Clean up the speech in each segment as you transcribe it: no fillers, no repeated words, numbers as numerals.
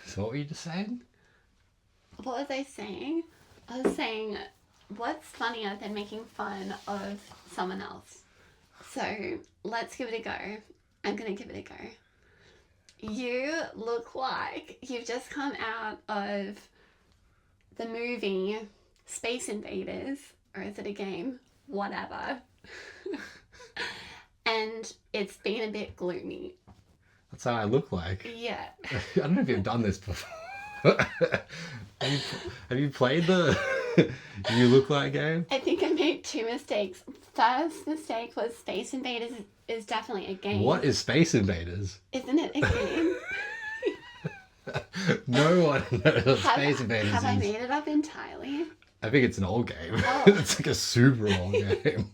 So what were you just saying? What was I saying? I was saying, what's funnier than making fun of someone else? So let's give it a go. I'm going to give it a go. You look like you've just come out of the movie Space Invaders, or is it a game? Whatever. And it's been a bit gloomy. That's how I look like. Yeah. I don't know if you've done this before. have you played the You Look Like game? I think I made two mistakes. First mistake was Space Invaders is definitely a game. What is Space Invaders? Isn't it a game? No one knows what Space Invaders have is. I made it up entirely? I think it's an old game. Oh. It's like a super old game.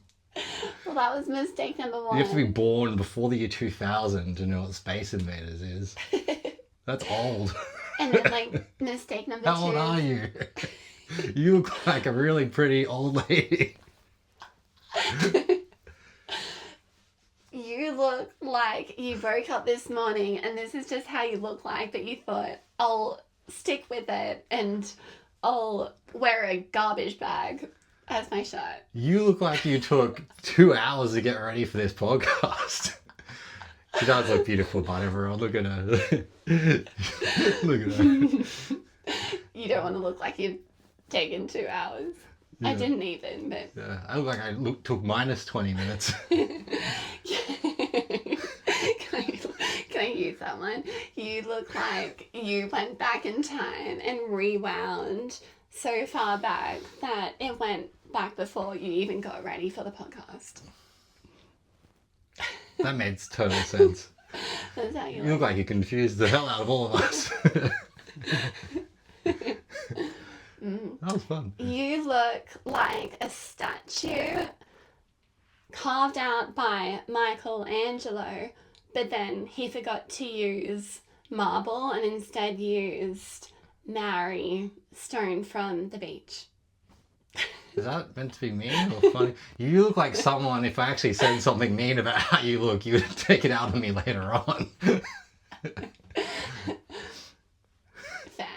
Well, that was mistake number one. You have to be born before the year 2000 to know what Space Invaders is. That's old. And then, like, mistake number two. How old are you? You look like a really pretty old lady. You look like you woke up this morning and this is just how you look like, but you thought, I'll stick with it and I'll wear a garbage bag as my shirt. You look like you took 2 hours to get ready for this podcast. She does look beautiful, but everyone, look at her. Look at her. You don't want to look like you've taken 2 hours. Yeah. I didn't even, but... Yeah, I look like I took minus 20 minutes. Can I use that one? You look like you went back in time and rewound so far back that it went back before you even got ready for the podcast. That makes total sense. That's how you look like you confused the hell out of all of us. That was fun. You look like a statue carved out by Michelangelo, but then he forgot to use marble and instead used Mary stone from the beach. Is that meant to be mean or funny? You look like someone, if I actually said something mean about how you look, you would take it out on me later on. Fair.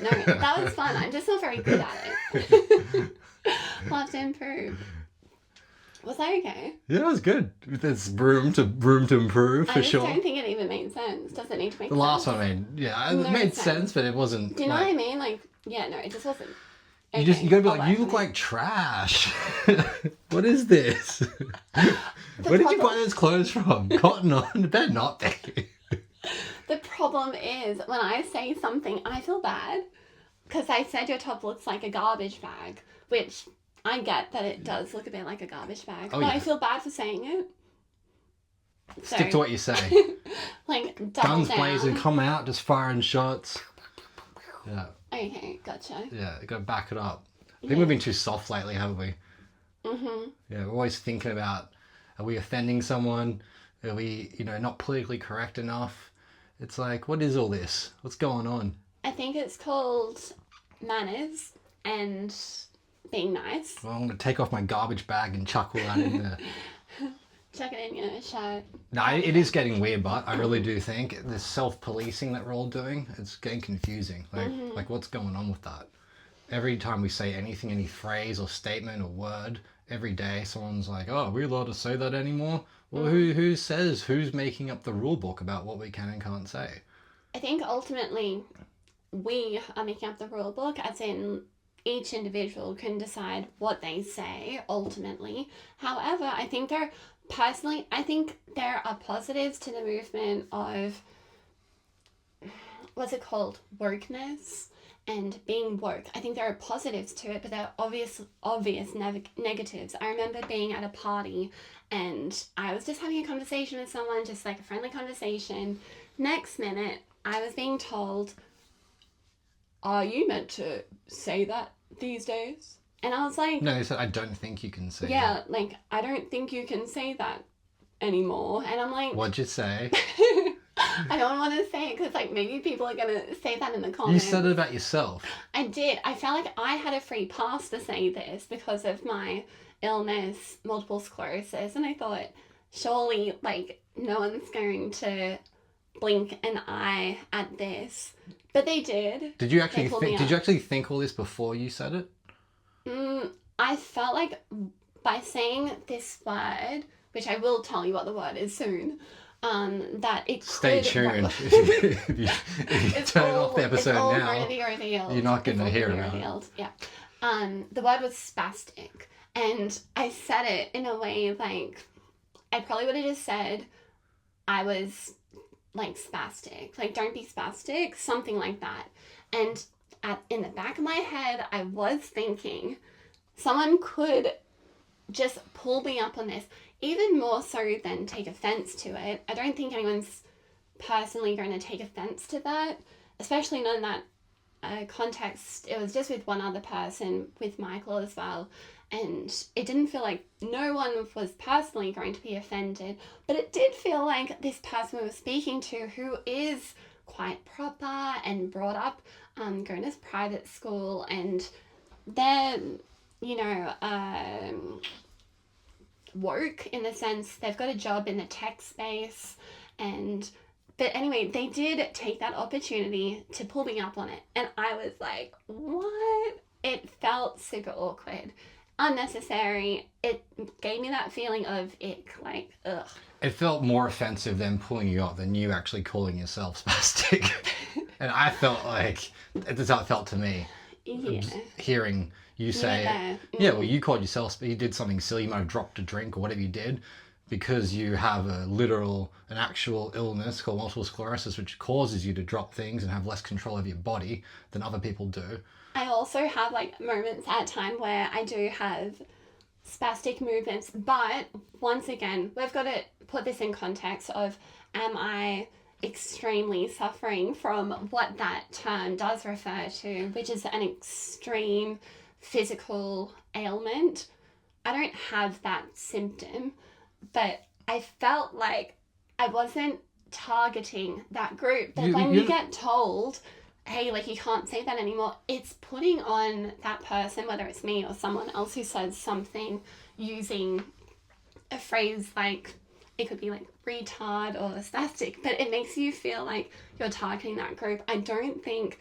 No, that was fun. I'm just not very good at it. We'll have to improve. Was that okay? Yeah, it was good. There's room to improve, for sure. I don't think it even made sense. Does it need to make sense? The last one it made sense, but it wasn't. Do you know what I mean? Like, yeah, no, it just wasn't. Okay, you gotta be like, you look like trash. What is this? Where did you buy those clothes from? Cotton On? It better not be. The problem is, when I say something, I feel bad. Because I said your top looks like a garbage bag, which I get that it does look a bit like a garbage bag. But I feel bad for saying it. Stick to what you say. Like, double guns down. blazing, come out, just firing shots. Yeah. Okay, gotcha. Yeah, you gotta back it up. I think we've been too soft lately, haven't we? Mm-hmm. Yeah, we're always thinking about, are we offending someone? Are we, not politically correct enough? It's like, what is all this? What's going on? I think it's called manners and being nice. Well, I'm gonna take off my garbage bag and chuck all that in there. Chuck it in your shirt. No, it is getting weird, but I really do think this self-policing that we're all doing, it's getting confusing. Like what's going on with that? Every time we say anything, any phrase or statement or word, every day someone's like, oh, are we allowed to say that anymore? Well, who's making up the rule book about what we can and can't say? I think ultimately we are making up the rule book, as in each individual can decide what they say ultimately. However, I think there are positives to the movement of, what's it called, wokeness and being woke. I think there are positives to it, but there are obvious negatives. I remember being at a party and I was just having a conversation with someone, just like a friendly conversation. Next minute, I was being told, are you meant to say that these days? And I was like... No, he said, I don't think you can say that. Yeah, like, I don't think you can say that anymore. And I'm like... What'd you say? I don't want to say it because, like, maybe people are going to say that in the comments. You said it about yourself. I did. I felt like I had a free pass to say this because of my illness, multiple sclerosis. And I thought, surely, like, no one's going to blink an eye at this. But they did. Did you actually They pulled me think? Did up. you actually think all this before you said it? I felt like by saying this word, which I will tell you what the word is soon, that it Stay could... tuned. if you turn off the episode it's all now, going to be revealed. you're not going to It's all hear gonna be about it. revealed. Yeah. The word was spastic. And I said it in a way like, I probably would have just said I was like spastic. Like, don't be spastic. Something like that. And in the back of my head, I was thinking someone could just pull me up on this, even more so than take offense to it. I don't think anyone's personally going to take offense to that, especially not in that context. It was just with one other person, with Michael as well, and it didn't feel like no one was personally going to be offended, but it did feel like this person we were speaking to, who is quite proper and brought up going to private school, and they're, you know, woke in the sense they've got a job in the tech space, but anyway, they did take that opportunity to pull me up on it, and I was like, what? It felt super awkward, unnecessary. It gave me that feeling of ick, like, ugh. It felt more offensive than pulling you up than you actually calling yourself spastic. And I felt like, that's how it felt to me. Yeah. Hearing you say Yeah. it. Yeah, well, you called yourself, you did something silly, you might have dropped a drink or whatever you did, because you have an actual illness called multiple sclerosis, which causes you to drop things and have less control over your body than other people do. I also have like moments at a time where I do have spastic movements, but once again, we've got to put this in context of, am I extremely suffering from what that term does refer to, which is an extreme physical ailment. I don't have that symptom, but I felt like I wasn't targeting that group. But when you get told, hey, like, you can't say that anymore, it's putting on that person, whether it's me or someone else who says something using a phrase like, it could be like retard or spastic, but it makes you feel like you're targeting that group. I don't think,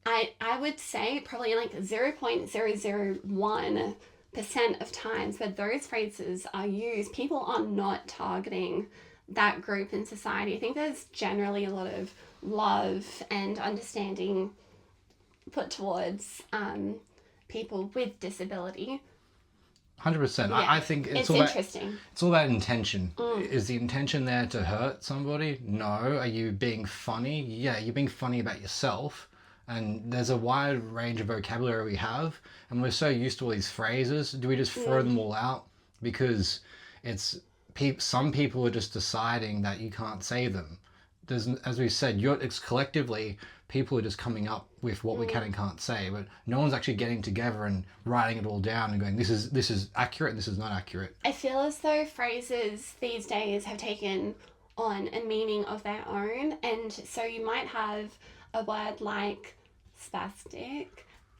I would say probably like 0.001% of times where those phrases are used, people are not targeting that group in society. I think there's generally a lot of love and understanding put towards people with disability. 100%. Yeah. I think it's all interesting. It's all about intention. Is the intention there to hurt somebody? No. Are you being funny? Yeah, you're being funny about yourself. And there's a wide range of vocabulary we have, and we're so used to all these phrases. Do we just throw them all out because it's some people are just deciding that you can't say them? There's, as we said, it's collectively people are just coming up with what we can and can't say, but no one's actually getting together and writing it all down and going, this is accurate, this is not accurate. I feel as though phrases these days have taken on a meaning of their own, and so you might have a word like spastic,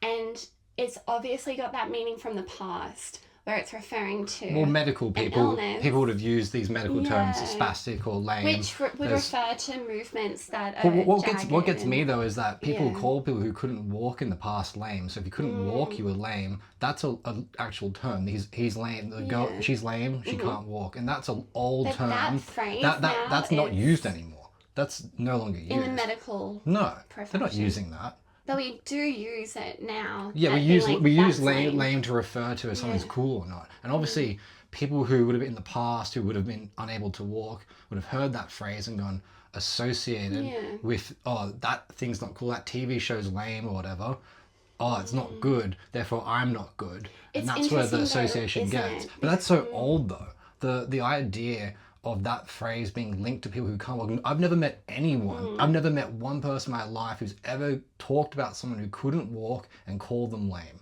and it's obviously got that meaning from the past, where it's referring to medical people would have used these medical terms, Yeah. spastic or lame, which would refer to movements that are what gets me though is that people Yeah. call people who couldn't walk in the past lame. So if you couldn't walk, you were lame. That's a actual term. He's lame. The girl, she's lame. She can't walk, and that's an old But term. that phrase that's now not is used anymore. That's no longer used. in the medical No, they're not profession. using that. But we do use it now. Yeah, as we being use like, lame, that's lame to refer to if something's Yeah. cool or not. And obviously, people who would have been in the past, who would have been unable to walk, would have heard that phrase and gone associated Yeah. with, oh, that thing's not cool, that TV show's lame or whatever. Oh, it's not good, therefore I'm not good. And It's that's where the interesting though, association isn't gets. it? But that's so old though. The idea of that phrase being linked to people who can't walk. I've never met anyone. I've never met one person in my life who's ever talked about someone who couldn't walk and called them lame.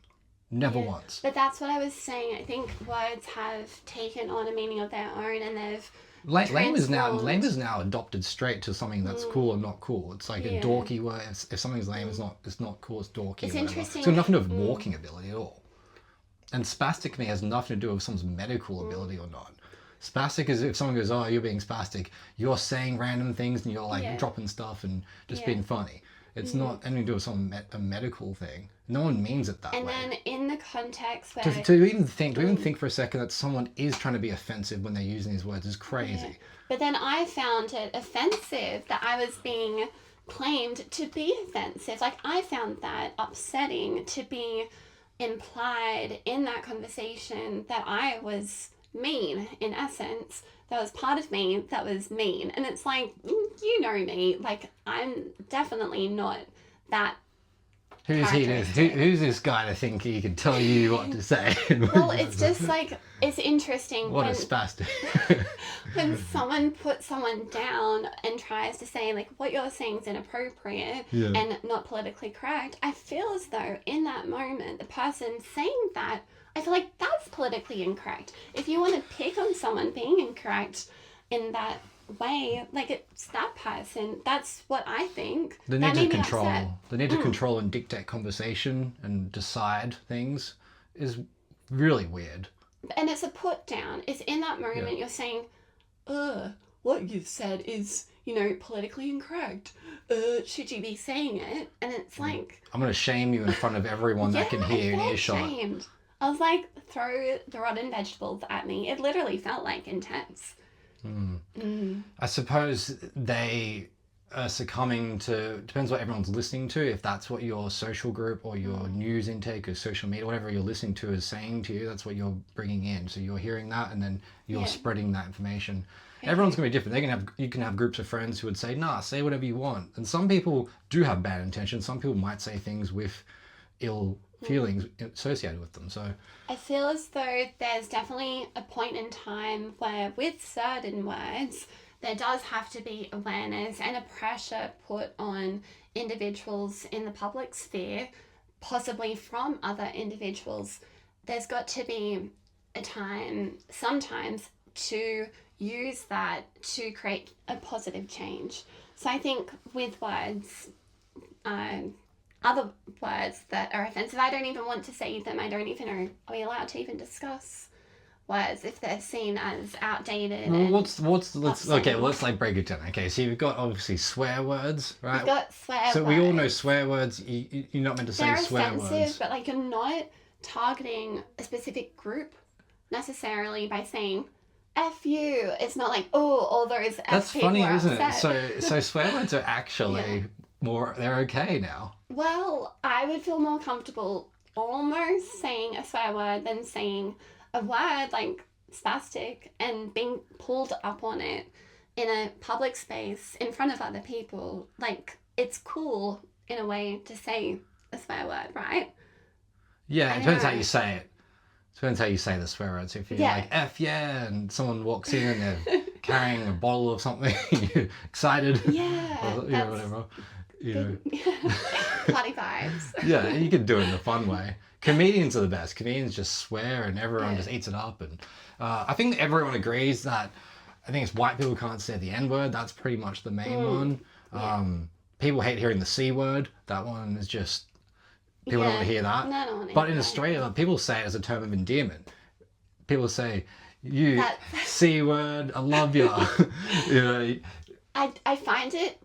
Never once. But that's what I was saying. I think words have taken on a meaning of their own, and they've Lame is transformed. now adopted straight to something that's cool or not cool. It's like a Yeah. dorky word. If something's lame, it's not cool. It's dorky. It's or whatever. interesting. It's got nothing to do with walking ability at all. And spastic to me has nothing to do with someone's medical ability or not. Spastic is if someone goes, "Oh, you're being spastic," you're saying random things and you're like Yeah. dropping stuff and just Yeah. being funny. It's not anything to do with a medical thing. No one means it that And way. then in the context where To even think for a second that someone is trying to be offensive when they're using these words is crazy. Yeah. But then I found it offensive that I was being claimed to be offensive. Like, I found that upsetting to be implied in that conversation that I was mean, in essence. That was part of me that was mean. And it's like, you know me. Like, I'm definitely not that. Who's this guy to think he can tell you what to say? Well, it's just like, it's interesting what when, a spastic. when someone puts someone down and tries to say, like, what you're saying is inappropriate Yeah. and not politically correct. I feel as though in that moment, the person saying that, I feel like that's politically incorrect. If you want to pick on someone being incorrect in that way, like, it's that person. That's what I think. They That need made to me control. upset. They need to control and dictate conversation and decide things. Is really weird. And it's a put down. It's in that moment you're saying, what you've said is, politically incorrect. Should you be saying it? And it's like, I'm gonna shame you in front of everyone that can hear in I felt earshot. shamed. I was like, throw the rotten vegetables at me. It literally felt like intense. I suppose they are succumbing to, depends what everyone's listening to, if that's what your social group or your news intake or social media, whatever you're listening to is saying to you, that's what you're bringing in. So you're hearing that and then you're spreading that information. Everyone's going to be different. You can have groups of friends who would say, nah, say whatever you want. And some people do have bad intentions. Some people might say things with ill feelings associated with them. So I feel as though there's definitely a point in time where with certain words, there does have to be awareness and a pressure put on individuals in the public sphere, possibly from other individuals. There's got to be a time sometimes to use that to create a positive change. So I think with words, other words that are offensive, I don't even want to say them. I don't even know, are we allowed to even discuss words if they're seen as outdated? well, and let's like break it down. Okay, so you've got obviously swear words, right? We've got swear words. So we all know swear words. You're not meant to say They're swear offensive, words. but like, you're not targeting a specific group necessarily by saying F you. It's not like, oh, all those F That's people funny, are isn't it? upset. So swear words are actually they're okay now. Well, I would feel more comfortable almost saying a swear word than saying a word like spastic and being pulled up on it in a public space in front of other people. Like, it's cool in a way to say a swear word, right? Yeah, I it depends how know. you say it. Depends how you say the swear words. If you're like F yeah, and someone walks in and they're carrying a bottle of something, you're excited. Yeah, or, that's whatever. You know. Party vibes. Yeah, you can do it in a fun way. Comedians are the best. Comedians just swear and everyone just eats it up. And I think everyone agrees that, I think it's white people can't say the N word. That's pretty much the main one. People hate hearing the C word. That one is just, people don't want to hear that. No, I don't want to But hear in that. Australia, people say it as a term of endearment. People say, you That- C word, I love you. You know, I find it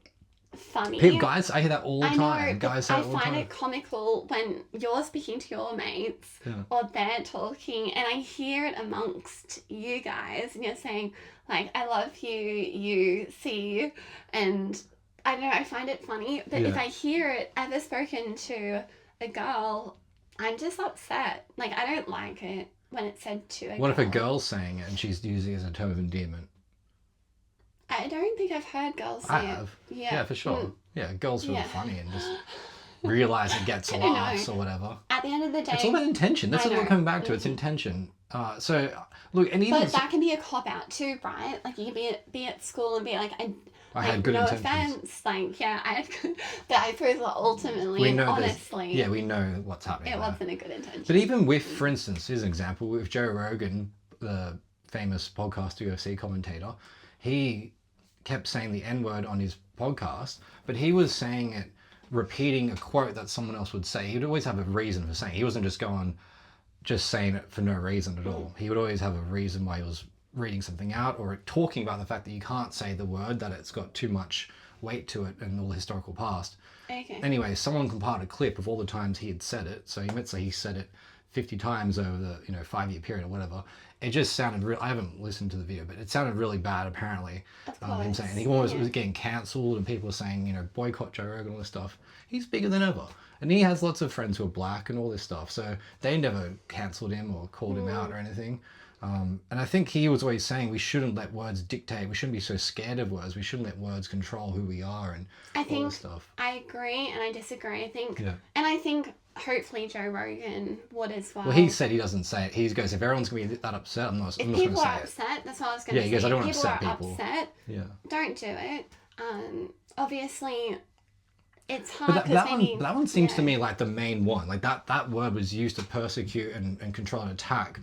funny. guys, I hear that all the I time. know, Guys but say I it all the find time. it comical when you're speaking to your mates or they're talking and I hear it amongst you guys and you're saying, like, I love you, you see, and I don't know, I find it funny, but if I hear it ever spoken to a girl, I'm just upset. Like, I don't like it when it's said to a girl. What if a girl's saying it and she's using it as a term of endearment? I don't think I've heard girls say I have. it. Yeah, for sure. Yeah, girls feel Yeah. funny and just realize it gets I don't laughs know. or whatever. At the end of the day... It's all about intention. That's I what we're know. coming back to. It's intention. So, look, and even... But that can be a cop-out too, right? Like, you can be at school and be like, I had good no intentions. offense. Like, yeah, I had good... But I suppose ultimately, We and know honestly, yeah, we know what's happening it there. wasn't a good intention. But even with, for instance, here's an example, with Joe Rogan, the famous podcast UFC commentator, he kept saying the N-word on his podcast, but he was saying it, repeating a quote that someone else would say. He would always have a reason for saying it. He wasn't just saying it for no reason at all. He would always have a reason why he was reading something out or talking about the fact that you can't say the word, that it's got too much weight to it and all the historical past. Okay. Anyway, someone compiled a clip of all the times he had said it. So let's say he said it 50 times over the 5-year period or whatever. It just sounded real. I haven't listened to the video, but it sounded really bad. Apparently, him saying he always was getting cancelled, and people were saying boycott Joe Rogan, all this stuff. He's bigger than ever, and he has lots of friends who are black and all this stuff. So they never cancelled him or called him out or anything. And I think he was always saying we shouldn't let words dictate. We shouldn't be so scared of words. We shouldn't let words control who we are and all this stuff. I agree and I disagree. I think hopefully Joe Rogan would as well. Well, he said he doesn't say it. He goes, if everyone's going to be that upset, I'm not going to say it. If people are upset, that's what I was going to say. Yeah, he goes, I don't want to upset people. Upset, yeah. Don't do it. Obviously, it's hard but because that one seems to me like the main one. Like that word was used to persecute and control and attack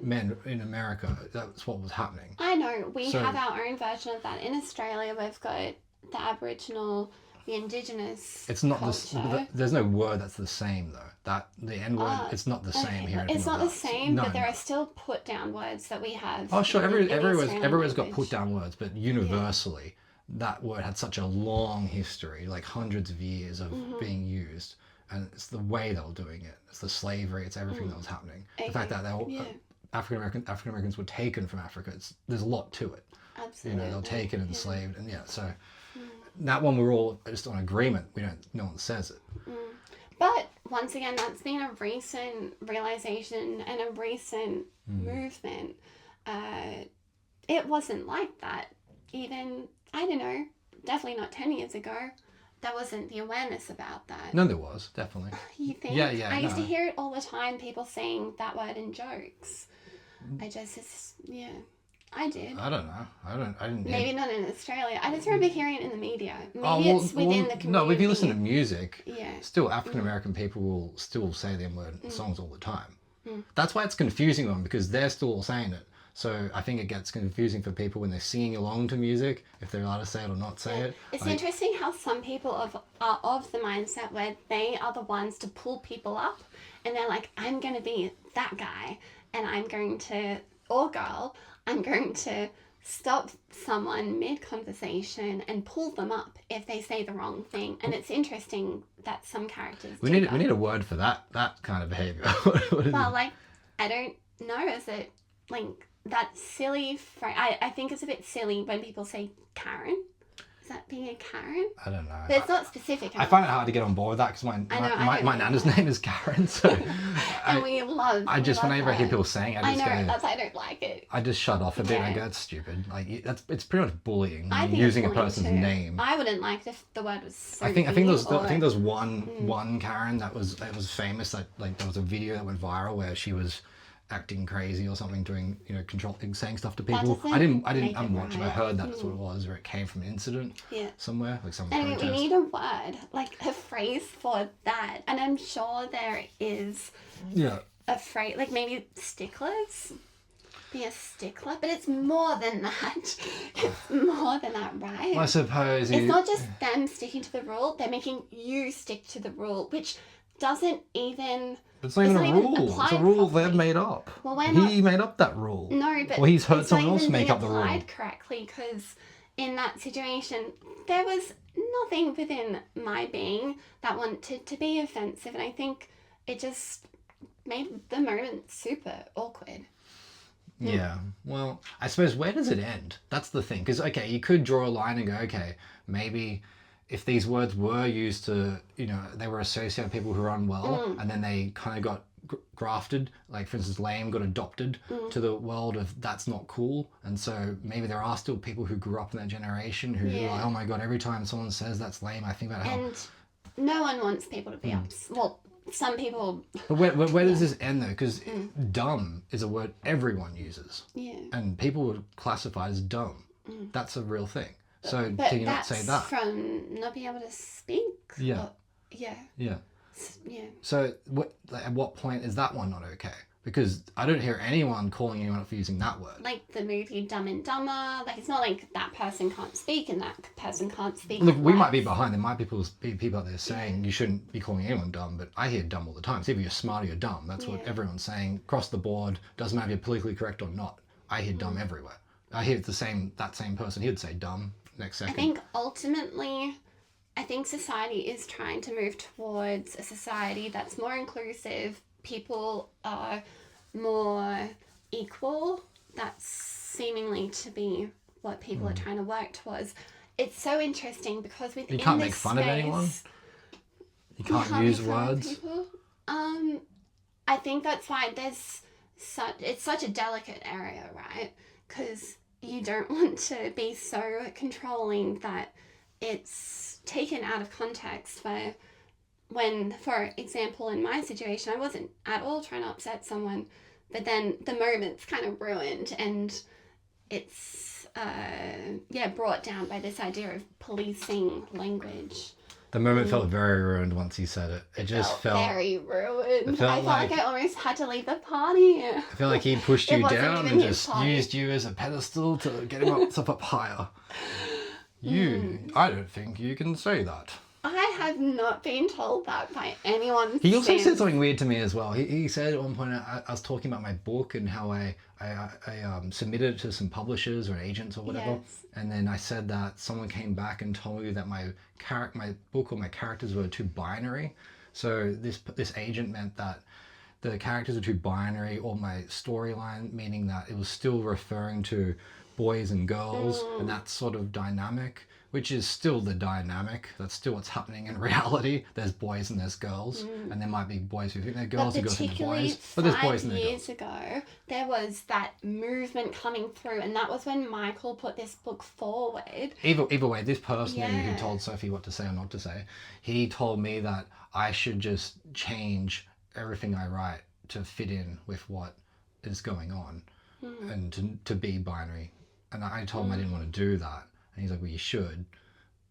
men in America. That's what was happening. I know. We have our own version of that. In Australia, we've got the Aboriginal, the Indigenous It's not culture. there's no word that's the same though. That the N word, it's not the same here. It's not the same, but there are still put down words that we have. Oh sure, everywhere's got language. put down words, but universally, that word had such a long history, like hundreds of years of being used, and it's the way they were doing it. It's the slavery. It's everything that was happening. The fact that they all, African Americans were taken from Africa. There's a lot to it. Absolutely. They were taken and enslaved, and so. That one we're all just on agreement. No one says it. But once again, that's been a recent realization and a recent movement. It wasn't like that. Even, I don't know, definitely not 10 years ago. There wasn't the awareness about that. No, there was, definitely. You think? Yeah. I used to hear it all the time, people saying that word in jokes. I did. I don't know. I didn't. Maybe not in Australia. I just remember hearing it in the media. Maybe it's within the community. No, if you listen to music, yeah. Still African American people will still say the N-word in songs all the time. That's why it's confusing them, because they're still all saying it. So I think it gets confusing for people when they're singing along to music, if they're allowed to say it or not say it. It's interesting how some people are of the mindset where they are the ones to pull people up, and they're like, I'm going to be that guy, and I'm going to, or girl, I'm going to stop someone mid-conversation and pull them up if they say the wrong thing. And it's interesting that some characters we need a word for that kind of behavior. Well, like, I don't know, is it like that silly phrase? I think it's a bit silly when people say Karen. Is that being a Karen? I don't know. But it's not specific. I find it hard to get on board with that because my nana's name is Karen, so and whenever I hear people saying, I don't like it. I just shut off a bit. I go, it's stupid. Like it's pretty much bullying. I think using a bullying person's too. name. I wouldn't like it if the word was so I think there's one Karen that was famous, that like there was a video that went viral where she was acting crazy or something, doing saying stuff to people. I didn't watch it. I heard that's what it was, or it came from an incident somewhere, like some protest. We need a word, like a phrase for that, and I'm sure there is a phrase, like maybe sticklers. Be a stickler, but it's more than that. It's more than that, right? I suppose it's not just them sticking to the rule; they're making you stick to the rule, which doesn't even. It's not even a rule. It's a rule they've made up. Well, he made up that rule. No, but he's heard someone else make up the rule. Applied correctly, because in that situation there was nothing within my being that wanted to be offensive, and I think it just made the moment super awkward. Yeah. Well, I suppose where does it end? That's the thing. Because you could draw a line and go, okay, maybe if these words were used to, they were associated with people who are unwell, and then they kind of got grafted, like for instance, lame got adopted to the world of that's not cool, and so maybe there are still people who grew up in that generation who are like, oh my god, every time someone says that's lame, I think about how. And no one wants people to be well, some people. But where does this end though? Because dumb is a word everyone uses, and people would classify as dumb. That's a real thing. So but can you not say that? From not being able to speak? Yeah. Yeah. So at what point is that one not okay? Because I don't hear anyone calling anyone up for using that word. Like the movie Dumb and Dumber, like it's not like that person can't speak and that person can't speak. Look, we might be behind. There might be people out there saying you shouldn't be calling anyone dumb, but I hear dumb all the time. It's either you're smart or you're dumb. That's what everyone's saying across the board. Doesn't matter if you're politically correct or not. I hear dumb everywhere. I hear that same person, he would say dumb next I second. think ultimately, I think society is trying to move towards a society that's more inclusive. People are more equal. That's seemingly to be what people are trying to work towards. It's so interesting because within You can't this make fun space, of anyone. You can't make use fun of words. people. I think that's why it's such a delicate area, right? Because you don't want to be so controlling that it's taken out of context. When, for example, in my situation, I wasn't at all trying to upset someone, but then the moment's kind of ruined, and it's brought down by this idea of policing language. The moment felt very ruined once he said it. It just felt very ruined. It felt I felt like I almost had to leave the party. I feel like he pushed It you wasn't down even and his just party. used you as a pedestal to get himself up higher. I don't think you can say that. I have not been told that by anyone. He also since. said something weird to me as well. He said at one point, I was talking about my book and how I submitted it to some publishers or agents or whatever. Yes. And then I said that someone came back and told me that my book or my characters were too binary. So this agent meant that the characters are too binary, or my storyline, meaning that it was still referring to boys and girls and that sort of dynamic, which is still the dynamic. That's still what's happening in reality. There's boys and there's girls, and there might be boys who think they're girls and girls who think they're boys. But there's boys and there's girls. 5 years ago, there was that movement coming through, and that was when Michael put this book forward. Either way, this person who told Sophie what to say or not to say, he told me that I should just change everything I write to fit in with what is going on and to be binary. And I told him I didn't want to do that. And he's like, well, you should.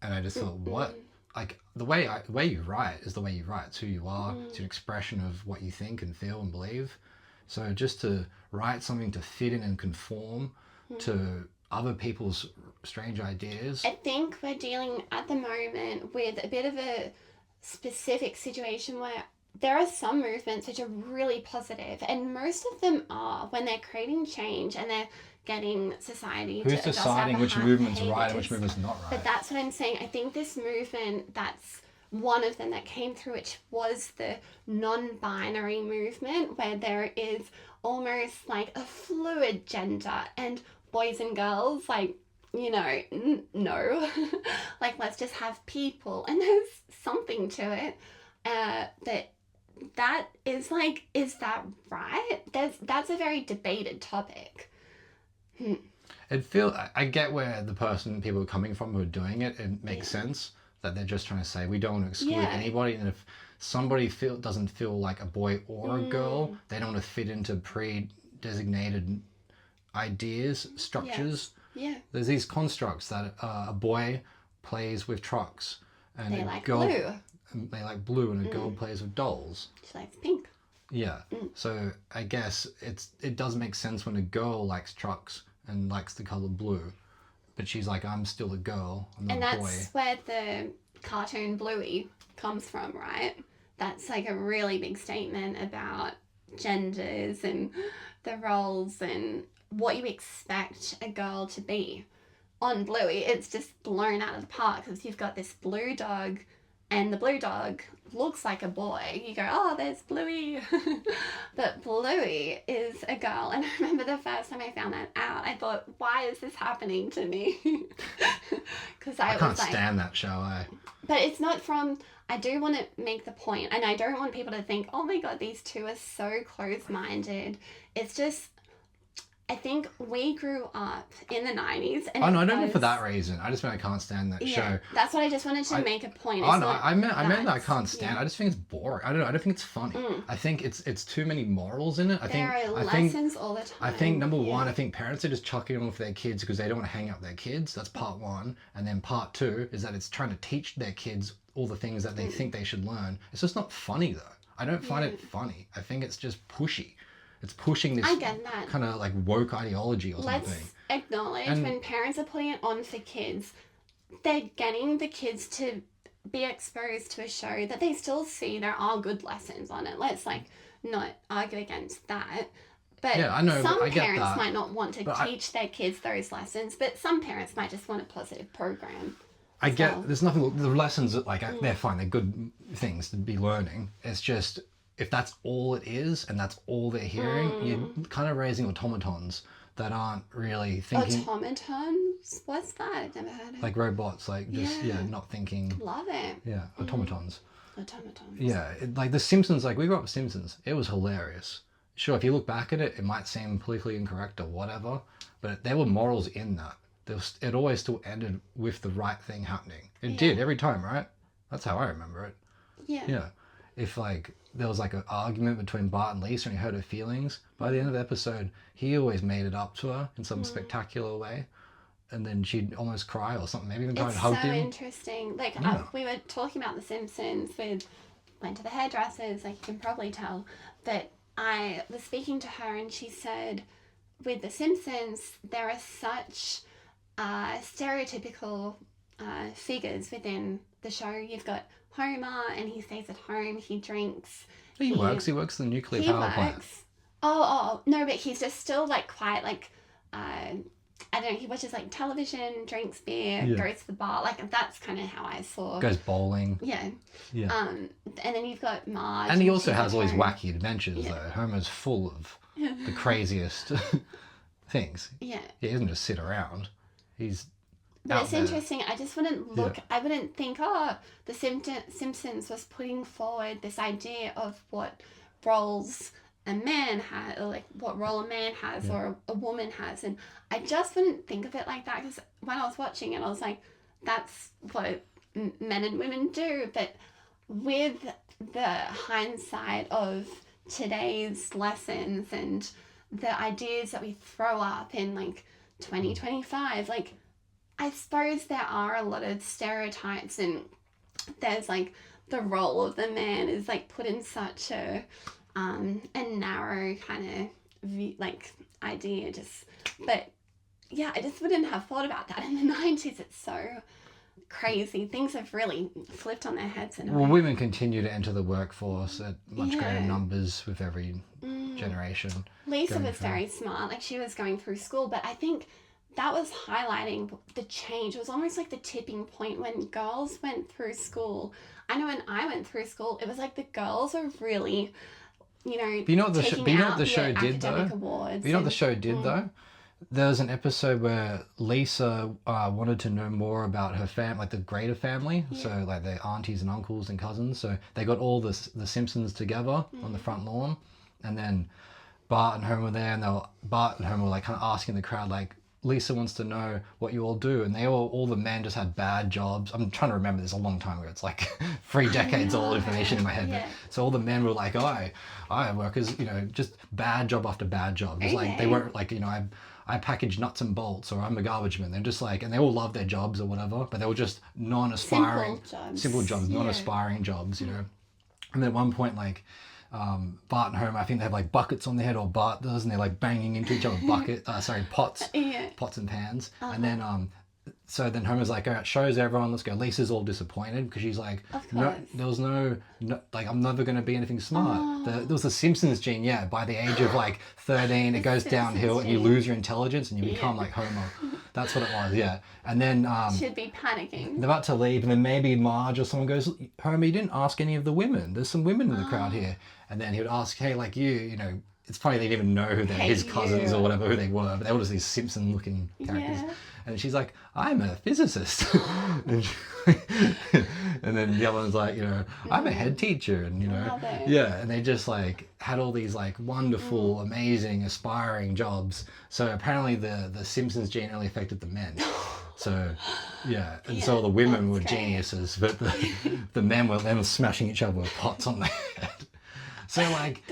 And I just thought, what? Like, the way you write is the way you write. It's who you are. It's an expression of what you think and feel and believe. So just to write something to fit in and conform to other people's strange ideas. I think we're dealing at the moment with a bit of a specific situation where there are some movements which are really positive, and most of them are when they're creating change and they're getting society Who's to deciding which movement's right and which movement's not right? But that's what I'm saying. I think this movement, that's one of them that came through, which was the non-binary movement, where there is almost like a fluid gender and boys and girls, like, you know, no. Like, let's just have people. And there's something to it that is like, is that right? That's a very debated topic. I get where people are coming from who are doing it. It makes sense that they're just trying to say we don't want to exclude anybody, and if somebody doesn't feel like a boy or a girl, they don't want to fit into pre-designated ideas, structures. Yeah. There's these constructs that a boy plays with trucks and They a like girl blue. They like blue, and a girl plays with dolls. She likes pink. Yeah. So I guess it does make sense when a girl likes trucks and likes the color blue, but she's like, I'm still a girl, I'm not a boy. And that's where the cartoon Bluey comes from, right? That's like a really big statement about genders and the roles and what you expect a girl to be. On Bluey, it's just blown out of the park because you've got this blue dog, and the blue dog looks like a boy. You go, oh, there's Bluey. But Bluey is a girl. And I remember the first time I found that out, I thought, why is this happening to me? Because I can't stand that show. But it's not from... I do want to make the point, and I don't want people to think, oh my God, these two are so close-minded. It's just... I think we grew up in the 90s. And I don't mean for that reason. I just mean I can't stand that show. That's what I just wanted to make a point. I meant that I can't stand. I just think it's boring. I don't know. I don't think it's funny. I think it's too many morals in it. There are lessons all the time. I think number one, I think parents are just chucking on with their kids because they don't want to hang out with their kids. That's part one. And then part two is that it's trying to teach their kids all the things that they think they should learn. It's just not funny though. I don't find it funny. I think it's just pushy. It's pushing this kind of like woke ideology or something. Let's acknowledge when parents are putting it on for kids, they're getting the kids to be exposed to a show that they still see there are good lessons on it. Let's not argue against that. But Yeah, I know, some I get parents that. might not want to But teach their kids those lessons, but some parents might just want a positive program. I So- get there's nothing. The lessons that they're fine. They're good things to be learning. It's just if that's all it is and that's all they're hearing, you're kind of raising automatons that aren't really thinking Automatons? What's that? I've never heard of it. like robots, like just Yeah. not thinking. Love it. Yeah, automatons. Automatons. Yeah, like The Simpsons. Like we grew up with Simpsons. It was hilarious. Sure, if you look back at it, it might seem politically incorrect or whatever, but there were morals in that. It always still ended with the right thing happening. It did every time, right? That's how I remember it. Yeah. Yeah. If like there was like an argument between Bart and Lisa and he hurt her feelings, by the end of the episode, he always made it up to her in some spectacular way. And then she'd almost cry or something. Maybe even try and It's hug so him. interesting. Like, we were talking about The Simpsons went to the hairdressers, like you can probably tell. But I was speaking to her and she said, with The Simpsons, there are such stereotypical figures within the show. You've got Homer and he stays at home, he drinks. He works in the nuclear power plant. Oh, no, but he's just still like quite like, I don't know, he watches like television, drinks beer, goes to the bar. Like that's kind of how I saw. Goes bowling. Yeah. Yeah. And then you've got Marge. And he also she's has at all these home. wacky adventures though. Homer's full of the craziest things. Yeah. He doesn't just sit around. He's But out it's there. interesting. I just wouldn't look. I wouldn't think. Oh, the Simpsons was putting forward this idea of what roles a man has, or like what role a man has, or a woman has, and I just wouldn't think of it like that. Because when I was watching it, I was like, that's what men and women do. But with the hindsight of today's lessons and the ideas that we throw up in like 2025, like. I suppose there are a lot of stereotypes and there's like the role of the man is like put in such a narrow kind of like idea but yeah, I just wouldn't have thought about that in the 90s. It's so crazy. Things have really flipped on their heads in a Well, way. women continue to enter the workforce at much greater numbers with every generation. Lisa was very smart. Like she was going through school, but I think that was highlighting the change. It was almost like the tipping point when girls went through school. I know when I went through school, it was like the girls were really, But you know what the show did though? Awards You know what the show did though? There was an episode where Lisa wanted to know more about her family, like the greater family. Yeah. So like their aunties and uncles and cousins. So they got all the Simpsons together on the front lawn, and then Bart and Homer were there, and Bart and Homer were like kind of asking the crowd like, Lisa wants to know what you all do, and all the men just had bad jobs. I'm trying to remember this a long time ago. It's like 3 decades old information in my head. Yeah. But, so all the men were like, I work as, just bad job after bad job. It's like they weren't like, I package nuts and bolts, or I'm a garbage man. They're just like, and they all love their jobs or whatever, but they were just non-aspiring, simple jobs, non-aspiring jobs, And then at one point, like, Bart and Homer, I think they have like buckets on their head, or Bart does, and they're like banging into each other pots and pans. And then so then Homer's like, all right, shows everyone, let's go. Lisa's all disappointed because she's like, no, there was no, like, I'm never going to be anything smart. There was the Simpsons gene, by the age of like 13, it goes downhill and you lose your intelligence and you become like Homer. That's what it was, And then should be panicking. they're about to leave, and then maybe Marge or someone goes, Homer, you didn't ask any of the women. There's some women in the crowd here. And then he would ask, hey, like it's funny they didn't even know who his cousins or whatever, who they were, but they were just these Simpson-looking characters. Yeah. And she's like, I'm a physicist. and then the other one's like, I'm a head teacher. And, and they just like had all these like wonderful, amazing, aspiring jobs. So apparently the Simpsons gene only affected the men. So, so the women were geniuses, but the men were smashing each other with pots on their head. So like,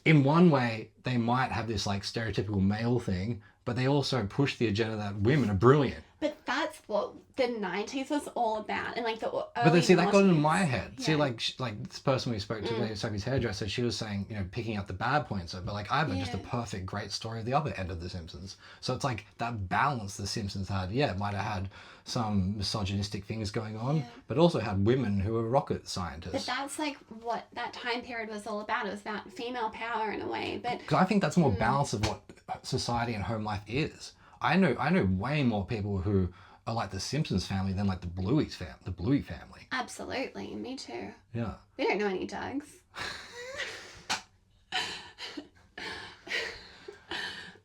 in one way, they might have this like stereotypical male thing, but they also push the agenda that women are brilliant. But that's what the 90s was all about, and like the early But then see, that got into noughties. my head. See, Yeah. like this person we spoke to, Sophie's hairdresser, she was saying, picking out the bad points of it, but like I have just a Yeah. perfect, great story of the other end of The Simpsons. So it's like that balance The Simpsons had. Yeah, it might have had some misogynistic things going on, Yeah. but also had women who were rocket But scientists. that's like what that time period was all about. It was about female power in a way. But Because I think that's more balance of what society and home life is. I know way more people who are like the Simpsons family than like the Bluey family. absolutely, me too. Yeah. We don't know any Dougs.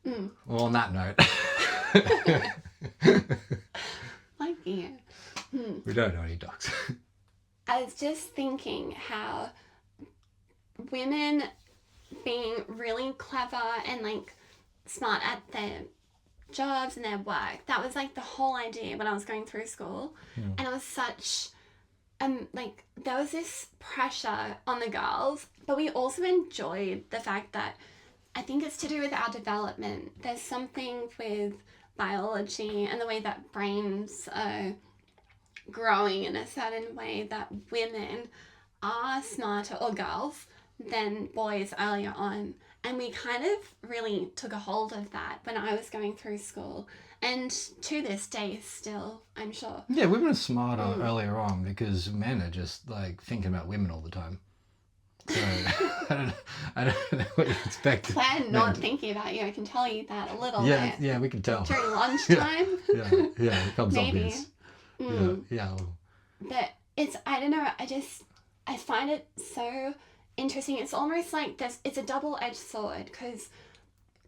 Well, on that note, Like you. we don't know any dogs. I was just thinking how women being really clever and like smart at their jobs and their work, that was like the whole idea when I was going through school. And it was such like there was this pressure on the girls, but we also enjoyed the fact that I think it's to do with our development. There's something with biology and the way that brains are growing in a certain way that women are smarter, or girls, than boys earlier on. And we kind of really took a hold of that when I was going through school. And to this day, still, I'm sure. Yeah, women are smarter earlier on because men are just like thinking about women all the time. So I don't know what you expect. We're not thinking about you. I can tell you that a little Yeah, bit. yeah, we can tell. During lunchtime. Yeah, it comes Maybe. obvious. Yeah. But it's, I don't know, I find it so interesting. It's almost like it's a double-edged sword, because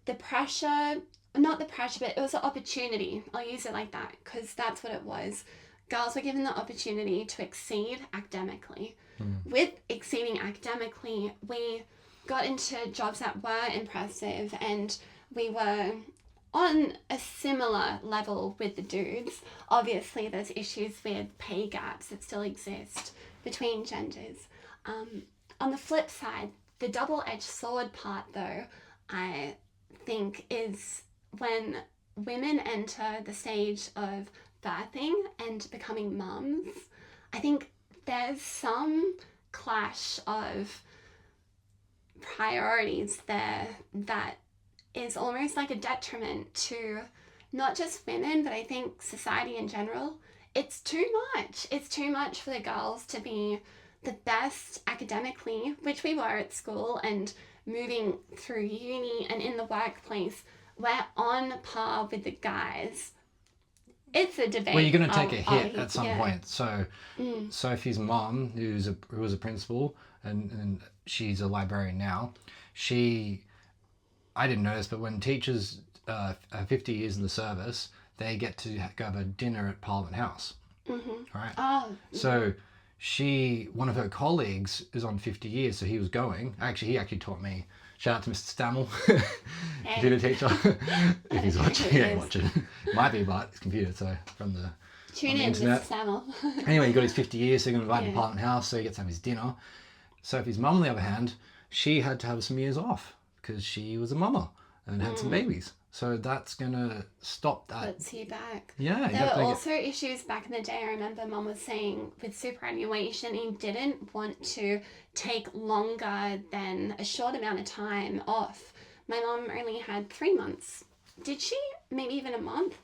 the pressure, not the pressure, but it was an opportunity. I'll use it like that, because that's what it was. Girls were given the opportunity to exceed academically. With exceeding academically, we got into jobs that were impressive, and we were on a similar level with the dudes. Obviously, there's issues with pay gaps that still exist between genders. On the flip side, the double-edged sword part, though, I think is when women enter the stage of birthing and becoming mums. I think there's some clash of priorities there that is almost like a detriment to not just women, but I think society in general. It's too much. It's too much for the girls to be the best academically, which we were at school, and moving through uni and in the workplace, we're on par with the guys. It's a debate. Well, you're going to take a hit at some yeah. point. So Sophie's mom, who was a principal, and she's a librarian now, I didn't notice, but when teachers are 50 years in the service, they get to go have a dinner at Parliament House. Right? Oh, So one of her colleagues is on 50 years, so he was going. Actually, he actually taught me. Shout out to Mr. Stammel, computer teacher. If he's watching, he ain't watching. Might be, but it's computer, so from the tune on the in, internet. Mr. Samuel. Anyway, he got his 50 years, so they're going to invite him to Yeah. Parliament House, so he gets to have his dinner. Sophie's mum, on the other hand, she had to have some years off because she was a mama and had some babies. So that's going to stop that. Puts you back. Yeah, you There have to were make also issues back in the day. I remember Mum was saying with superannuation, he didn't want to take longer than a short amount of time off. My mum only had 3 months. Did she? Maybe even a month?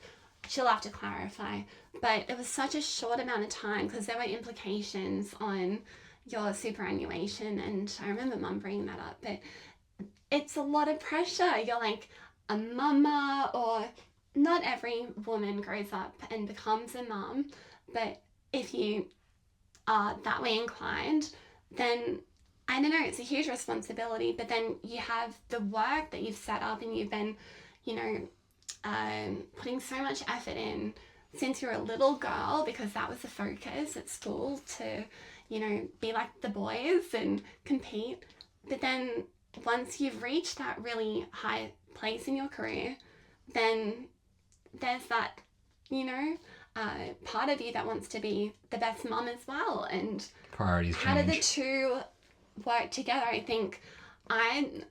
She'll have to clarify. But it was such a short amount of time because there were implications on your superannuation. And I remember Mum bringing that up. But it's a lot of pressure. You're like a mama, or not every woman grows up and becomes a mum, but if you are that way inclined, then I don't know, it's a huge responsibility. But then you have the work that you've set up and you've been, putting so much effort in since you're a little girl, because that was the focus at school, to, be like the boys and compete. But then once you've reached that really high place in your career, then there's that, part of you that wants to be the best mum as well. And priorities how do the change. two work together? I think I'm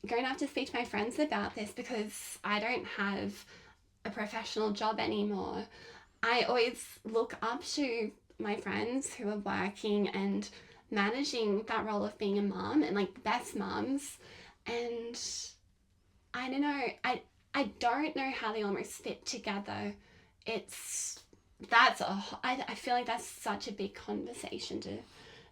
going to have to speak to my friends about this, because I don't have a professional job anymore. I always look up to my friends who are working and managing that role of being a mum and like the best mums. And I don't know, I don't know how they almost fit together. I feel like that's such a big conversation to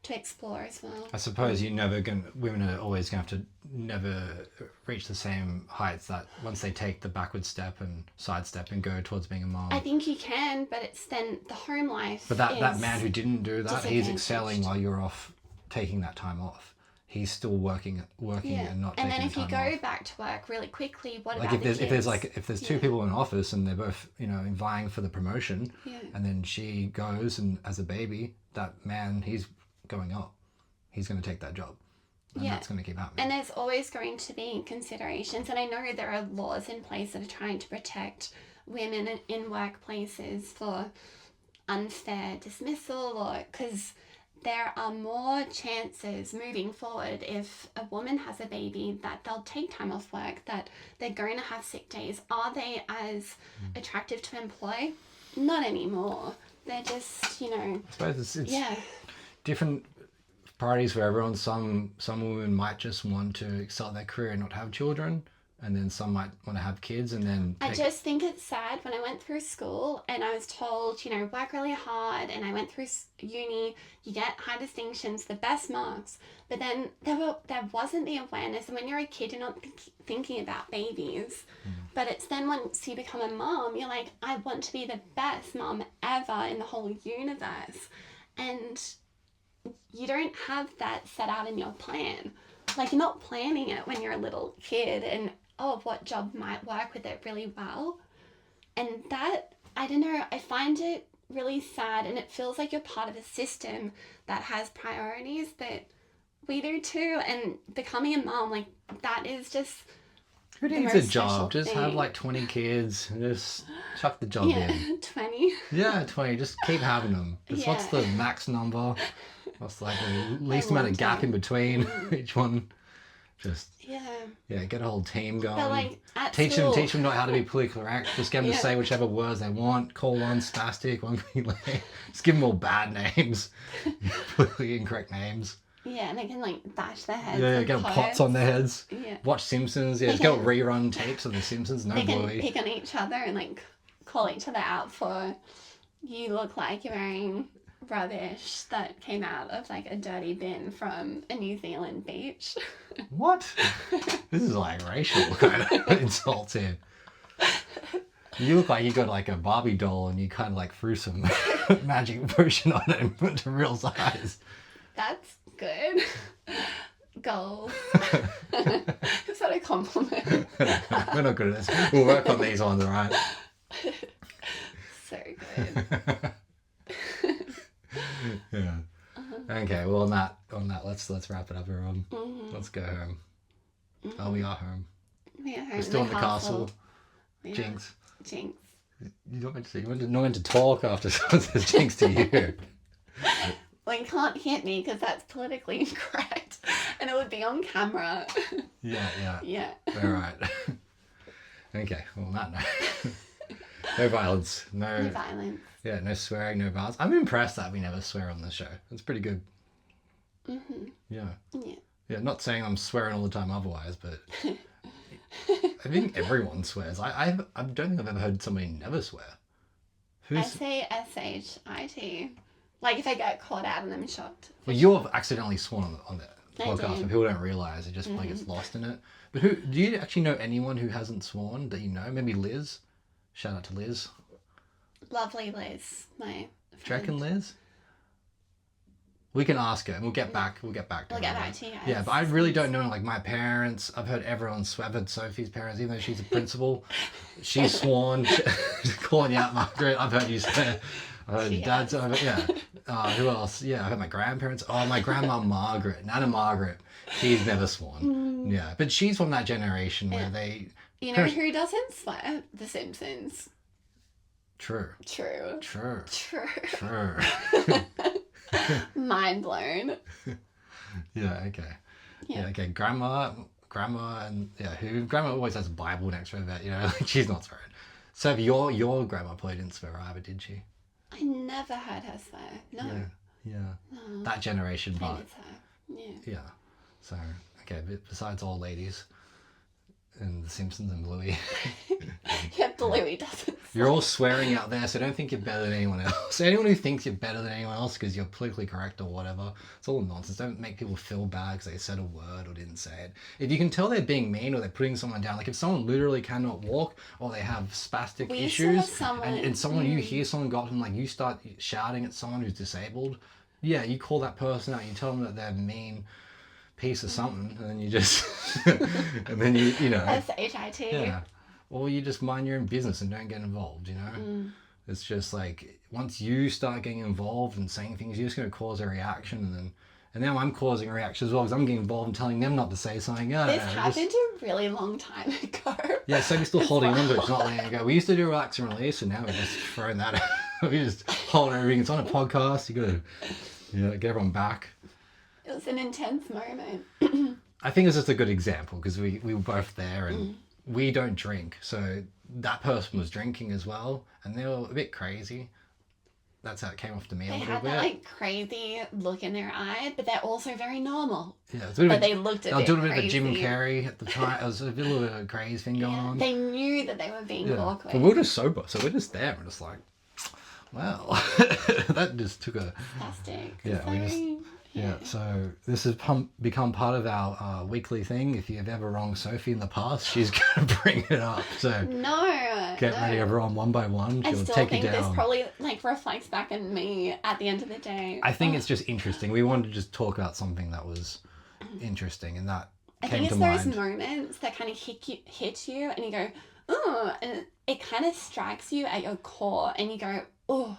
explore as well. I suppose women are always going to have to never reach the same heights that once they take the backward step and sidestep and go towards being a mom. I think you can, but it's then the home life. But that man who didn't do that, he's disadvantaged. excelling while you're off taking that time off. He's still working and not taking And then if you time go off. back to work really quickly, what Like about the kids? if there's two people in office and they're both vying for the promotion, Yeah. and then she goes and as a baby, that man, he's going up. He's going to take that job, and that's going to keep happening. And there's always going to be considerations, and I know there are laws in place that are trying to protect women in workplaces for unfair dismissal, or because there are more chances moving forward if a woman has a baby that they'll take time off work, that they're going to have sick days. Are they as attractive to employ? Not anymore. They're just, I suppose it's yeah. different priorities for everyone. Some women might just want to excel in their career and not have children, and then some might want to have kids and then I just think it's sad when I went through school and I was told, work really hard, and I went through uni, you get high distinctions, the best marks, but then there wasn't the awareness, and when you're a kid you're not thinking about babies, but it's then once you become a mom you're like, I want to be the best mom ever in the whole universe, and you don't have that set out in your plan. Like, you're not planning it when you're a little kid and what job might work with it really well. And that, I don't know, I find it really sad, and it feels like you're part of a system that has priorities that we do too. And becoming a mom, like, that is just who needs a job? Just have like 20 kids and just chuck the job in. 20. Yeah, 20. Just keep having them. What's the max number? What's like the least amount of gap in between each one? Just get a whole team going. But like teach them not how to be politically correct. Just get them to say whichever words they want. Call one spastic, one just give them all bad names, politically incorrect names. Yeah, and they can like bash their heads. Yeah, get pots on their heads. Yeah. Watch Simpsons. Yeah, just go rerun tapes of the Simpsons. No they can bully. pick on each other and like call each other out for, you look like you're wearing rubbish that came out of like a dirty bin from a New Zealand beach. What? This is like racial kind of insults here. You look like you got like a Barbie doll and you kind of like threw some magic potion on it and put it to real size. That's good. Goals. Is that a compliment? We're not good at this. We'll work on these ones, all right? So good. Yeah. Okay. Well, on that, let's wrap it up, everyone. Let's go home. Oh, we are home. We are home. We're still in the castle. Yeah. Jinx. Jinx. You don't meant to. You know when to talk after someone says jinx to you. Well, you can't hit me because that's politically incorrect, and it would be on camera. Yeah. Yeah. All right. Okay. Well, on that note. No violence. No violence. Yeah, no swearing, no violence. I'm impressed that we never swear on this show. It's pretty good. Yeah. Yeah, not saying I'm swearing all the time otherwise, but I think everyone swears. I don't think I've ever heard somebody never swear. I say S-H-I-T. Like if I get caught out and I'm shocked. Well, you've accidentally sworn on the podcast, did. but people don't realise. It just like gets lost in it. But do you actually know anyone who hasn't sworn that you know? Maybe Liz? Shout out to Liz. Lovely Liz, my friend. Do you reckon Liz? We can ask her and we'll get back to her. We'll get back to you guys. Yeah, but I really don't know, like my parents. I've heard everyone swear. I've heard Sophie's parents, even though she's a principal. She's sworn. Calling you out, Margaret. I've heard you swear. I've heard Dad's. Who else? Yeah, I've heard my grandparents. Oh, my grandma Margaret. Nana Margaret. She's never sworn. Yeah, but she's from that generation where they... You know who doesn't swear? The Simpsons. True. Mind blown. Yeah, okay. Yeah, okay. Grandma and grandma always has a Bible next to her bed, like she's not swearing. So your grandma probably didn't swear either, did she? I never heard her swear. No. Yeah. No. That generation, Maybe but it's her. Yeah. yeah. So okay, but besides old ladies and The Simpsons and Bluey, Yeah, Bluey doesn't. you're all swearing out there, so don't think you're better than anyone else. Anyone who thinks you're better than anyone else because you're politically correct or whatever, it's all nonsense. Don't make people feel bad because they said a word or didn't say it. If you can tell they're being mean or they're putting someone down, like if someone literally cannot walk or they have spastic We used to have issues, someone- and someone you hear someone got them, like you start shouting at someone who's disabled, yeah, you call that person out, you tell them that they're mean piece of something, and then you just, and then you know. S-H-I-T. Yeah. Or you just mind your own business and don't get involved, you know? It's just like, once you start getting involved and saying things, you're just going to cause a reaction. And now I'm causing a reaction as well because I'm getting involved and telling them not to say something. This happened a really long time ago. Yeah, so we're still holding on to it. It's not letting it go. We used to do relax and release, and now we're just throwing that out. We just hold everything. It's on a podcast. You got to get everyone back. It was an intense moment. I think it's just a good example because we were both there and we don't drink. So that person was drinking as well and they were a bit crazy. That's how it came off to me a They little had bit. that like crazy look in their eye, but they're also very normal. Yeah, it's a bit But of they looked a I was bit doing a bit of a Jim crazy. Carrey at the time. It was a little bit of a crazy thing going on. They knew that they were being Yeah. awkward. But we were just sober, so we're just there. We're just like, well, that just took a... Fantastic. Yeah, we just- Yeah, so this has become part of our weekly thing. If you've ever wronged Sophie in the past, she's going to bring it up. So No. get ready, everyone, one by one. I She'll still take you think this down. probably like reflects back on me at the end of the day. I think it's just interesting. We wanted to just talk about something that was interesting, and that I came think to it's those mind. moments that kind of hit you and you go, ooh, and it kind of strikes you at your core and you go, oh,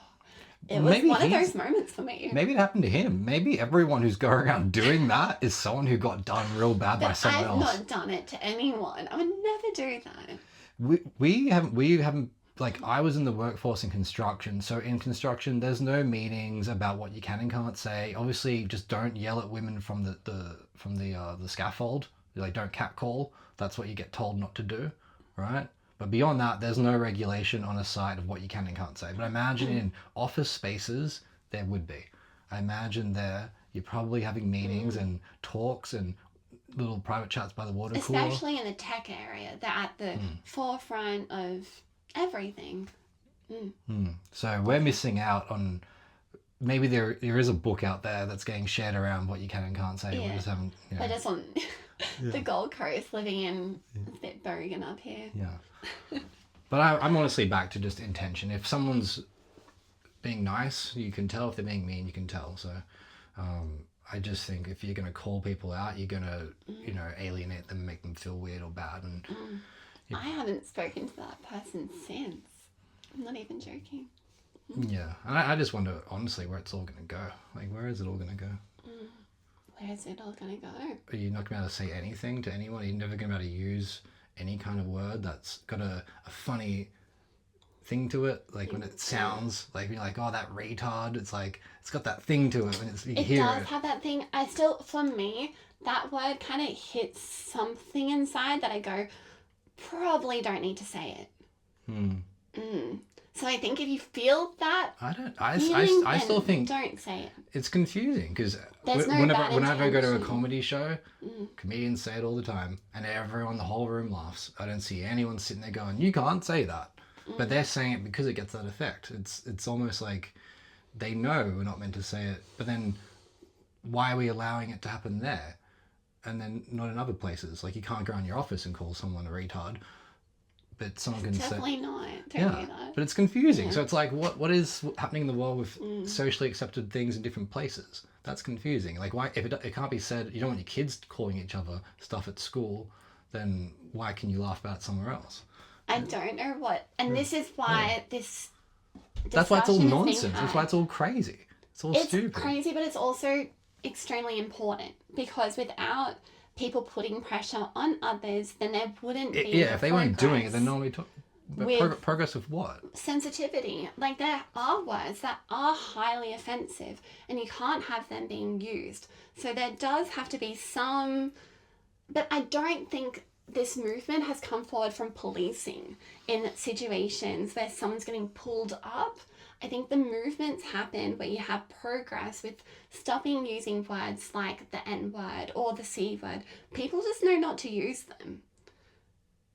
it was Maybe one of he's- those moments for me. Maybe it happened to him. Maybe everyone who's going around doing that is someone who got done real bad by But someone I've else. not done it to anyone. I would never do that. We haven't like, I was in the workforce in construction. So in construction, there's no meetings about what you can and can't say. Obviously, just don't yell at women from the scaffold. Like, don't catcall. That's what you get told not to do, right? But beyond that, there's no regulation on a site of what you can and can't say. But I imagine in office spaces, there would be. I imagine there, you're probably having meetings and talks and little private chats by the water cooler. Especially in the tech area. They're at the forefront of everything. So we're missing out on, maybe there is a book out there that's getting shared around what you can and can't say. Yeah. We just haven't, you know. But just on the Gold Coast, living in a bit bogan up here. Yeah. But I'm honestly back to just intention. If someone's being nice, you can tell. If they're being mean, you can tell. So I just think if you're going to call people out, you're going to, alienate them, make them feel weird or bad. And I haven't spoken to that person since. I'm not even joking. yeah, and I just wonder, honestly, where it's all going to go. Like, where is it all going to go? Where is it all going to go? Are you not going to be able to say anything to anyone? Are you never going to be able to use any kind of word that's got a funny thing to it? Like when it sounds like, you're like, oh, that retard. It's like, it's got that thing to it when you It hear does it. have that thing. For me, that word kind of hits something inside that I go, probably don't need to say it. So I think if you feel that I feeling, still then think don't say it. it's confusing because There's no bad whenever I go to a intention. comedy show, comedians say it all the time and everyone, the whole room laughs. I don't see anyone sitting there going, you can't say that. But they're saying it because it gets that effect. It's almost like they know we're not meant to say it, but then why are we allowing it to happen there and then not in other places? Like, you can't go in your office and call someone a retard, but someone can say... Definitely not. Don't do that. But it's confusing. So it's like, what is happening in the world with socially accepted things in different places? That's confusing. Like, why, if it can't be said, you don't want your kids calling each other stuff at school, then why can you laugh about it somewhere else? I don't know what. And this is why this That's why it's all discussion is being nonsense. That's why had. it's all crazy. It's all It's stupid. crazy, but it's also extremely important because without people putting pressure on others, then there wouldn't be Yeah, if they weren't doing it, progress. then normally talk... With- progress with what? Sensitivity. Like, there are words that are highly offensive and you can't have them being used. So there does have to be some, but I don't think this movement has come forward from policing in situations where someone's getting pulled up. I think the movements happen where you have progress with stopping using words like the N word or the C word. People just know not to use them.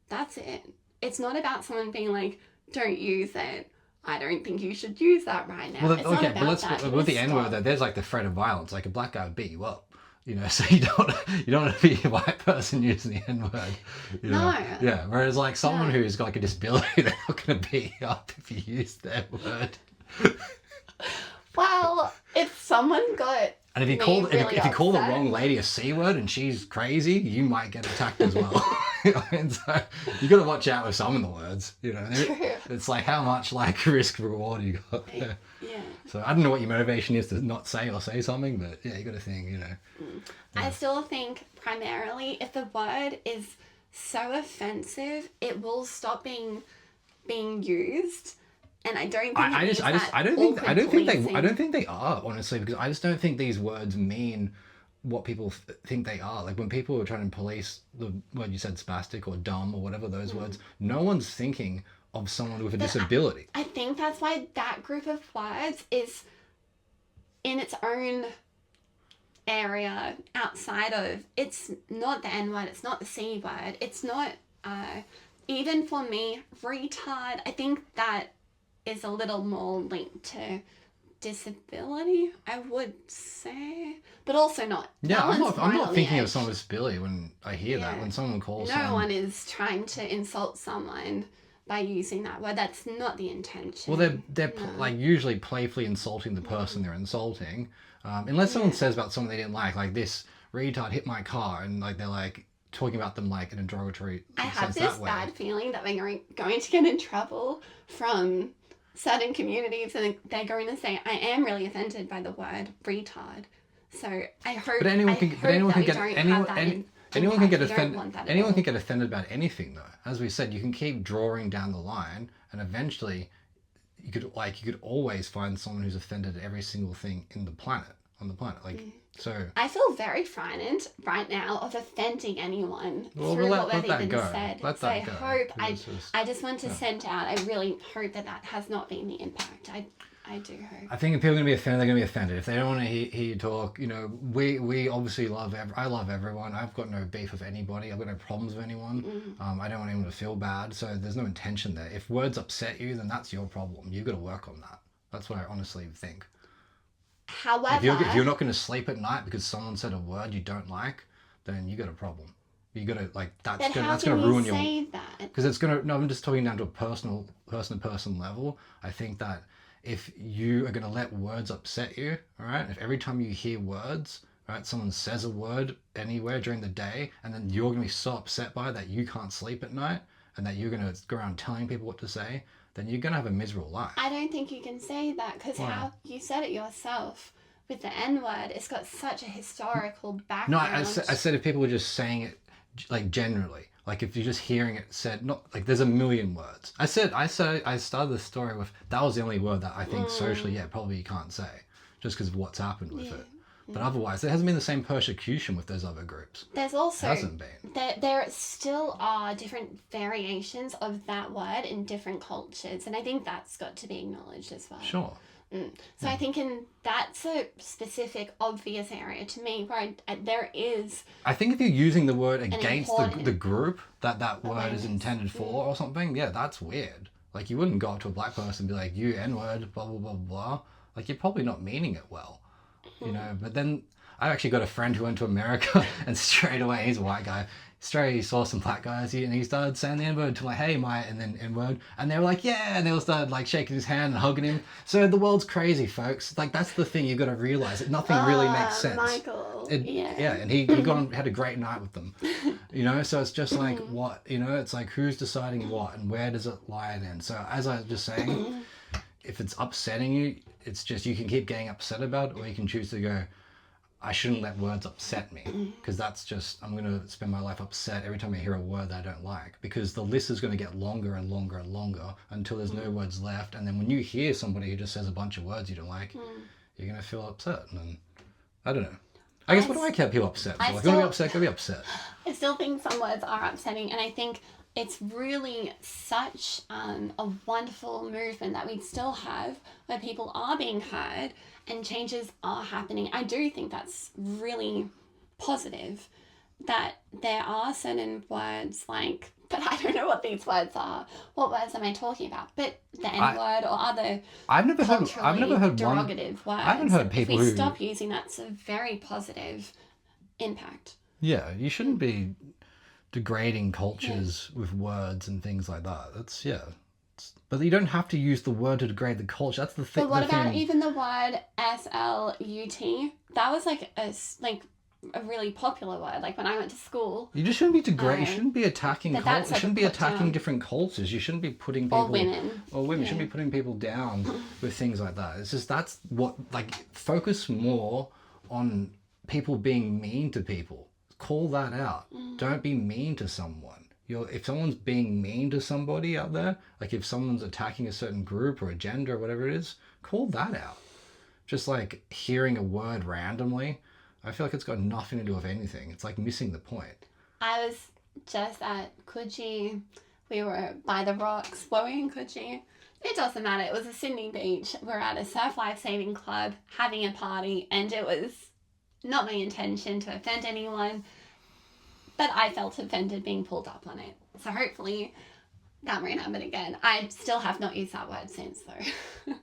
That's it. It's not about someone being like, don't use it. I don't think you should use that right now. Well, it's not about that. With the N word though, there's like the threat of violence. Like a black guy would beat you up. You know, so you don't want to be a white person using the N word. No. Yeah. Whereas like someone who's got like a disability, they're not going to beat you up if you use their word. Well, if someone got and if you call the wrong lady a C word and she's crazy, you might get attacked as well. And so you got to watch out with some of the words. You know, True. It's like how much like risk reward you got. Yeah. So I don't know what your motivation is to not say or say something, but yeah, you got to think. You know. I still think primarily if the word is so offensive, it will stop being used. And I don't think I don't think they are, honestly, because I just don't think these words mean what people think they are. Like when people are trying to police the word you said, spastic or dumb or whatever those words, no one's thinking of someone with a disability. I think that's why that group of words is in its own area outside of, it's not the N word, it's not the C word, it's not, even for me, retard, I think that is a little more linked to disability, I would say, but also not. Yeah, I'm not thinking of someone's disability when I hear that. When someone calls no one is trying to insult someone by using that word. That's not the intention. Well, they're like usually playfully insulting the person they're insulting, unless someone says about something they didn't like this retard hit my car, and like they're like talking about them like in a derogatory I sense have that this way. bad feeling that we're going to get in trouble from certain communities, and they're going to say, I am really offended by the word retard. So I hope. But anyone can get offended about anything, though. As we said, you can keep drawing down the line, and eventually, you could always find someone who's offended at every single thing on the planet. So. I feel very frightened right now of offending anyone through let what we've that even go. said. Let so that I go. hope I just want to send out. I really hope that has not been the impact. I do hope. I think if people are going to be offended, they're going to be offended. If they don't want to hear you talk, you know, we obviously I love everyone. I've got no beef with anybody. I've got no problems with anyone. I don't want anyone to feel bad. So there's no intention there. If words upset you, then that's your problem. You've got to work on that. That's what I honestly think. However, if you're not going to sleep at night because someone said a word you don't like, then you got a problem. You got to that's going to ruin your. Because it's going to. No, I'm just talking down to a person to person level. I think that if you are going to let words upset you, all right, if every time you hear words, right, someone says a word anywhere during the day, and then you're going to be so upset by it that you can't sleep at night, and that you're going to go around telling people what to say, then you're going to have a miserable life. I don't think you can say that because how you said it yourself with the N word, it's got such a historical background. No, I said if people were just saying it like generally, like if you're just hearing it said, not like there's a million words. I started the story with that was the only word that I think socially, probably you can't say just because of what's happened with it. But otherwise, there hasn't been the same persecution with those other groups. There's also... It hasn't been. There still are different variations of that word in different cultures. And I think that's got to be acknowledged as well. Sure. So I think that's a specific, obvious area to me where there is... I think if you're using the word against the group that word is intended for or something, that's weird. Like, you wouldn't go up to a black person and be like, you N-word, blah, blah, blah, blah. Like, you're probably not meaning it well. You know, but then I actually got a friend who went to America and straight away, he's a white guy, he saw some black guys and he started saying the N-word to like, hey, mate, and then N-word. And they were like, yeah, and they all started like shaking his hand and hugging him. So the world's crazy, folks. Like, that's the thing you've got to realize. That nothing really makes sense. Michael. Yeah, and he had a great night with them. You know, so it's just like, what, you know, it's like who's deciding what and where does it lie then? So as I was just saying, if it's upsetting you, it's just you can keep getting upset about it, or you can choose to go, I shouldn't let words upset me, because that's just, I'm going to spend my life upset every time I hear a word that I don't like, because the list is going to get longer and longer and longer until there's no words left. And then when you hear somebody who just says a bunch of words you don't like, you're going to feel upset. And I don't know. I guess what do I care? People upset. I Like, still- go be upset. Go be upset. I still think some words are upsetting, and I think it's really such a wonderful movement that we still have where people are being heard and changes are happening. I do think that's really positive, that there are certain words like, but I don't know what these words are. What words am I talking about? But the N word or other I've never heard derogative words. I haven't heard people if we who stop using that's a very positive impact. Yeah, you shouldn't be degrading cultures with words and things like that. That's but you don't have to use the word to degrade the culture. That's the thing. But what about even the word SLUT? That was like a really popular word. Like when I went to school. You just shouldn't be degrading. You shouldn't be attacking culture. You shouldn't be attacking down. different cultures. You shouldn't be putting people or women. Shouldn't be putting people down with things like that. It's just that's what focus more on people being mean to people. Call that out. Don't be mean to someone. If someone's being mean to somebody out there, like if someone's attacking a certain group or a gender or whatever it is, call that out. Just like hearing a word randomly, I feel like it's got nothing to do with anything. It's like missing the point. I was just at Coogee. We were by the rocks. Were we in Coogee? It doesn't matter. It was a Sydney beach. We're at a surf life saving club having a party, and it was not my intention to offend anyone, but I felt offended being pulled up on it. So hopefully that won't happen again. I still have not used that word since though.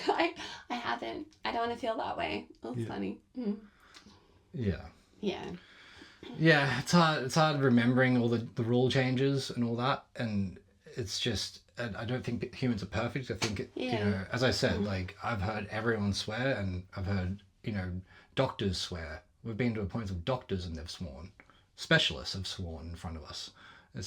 I haven't. I don't want to feel that way. It's funny. Yeah. Yeah. Yeah, it's hard remembering all the rule changes and all that, and it's just I don't think humans are perfect. I think as I said, like I've heard everyone swear, and I've heard doctors swear. We've been to a point of doctors and they've sworn. Specialists have sworn in front of us.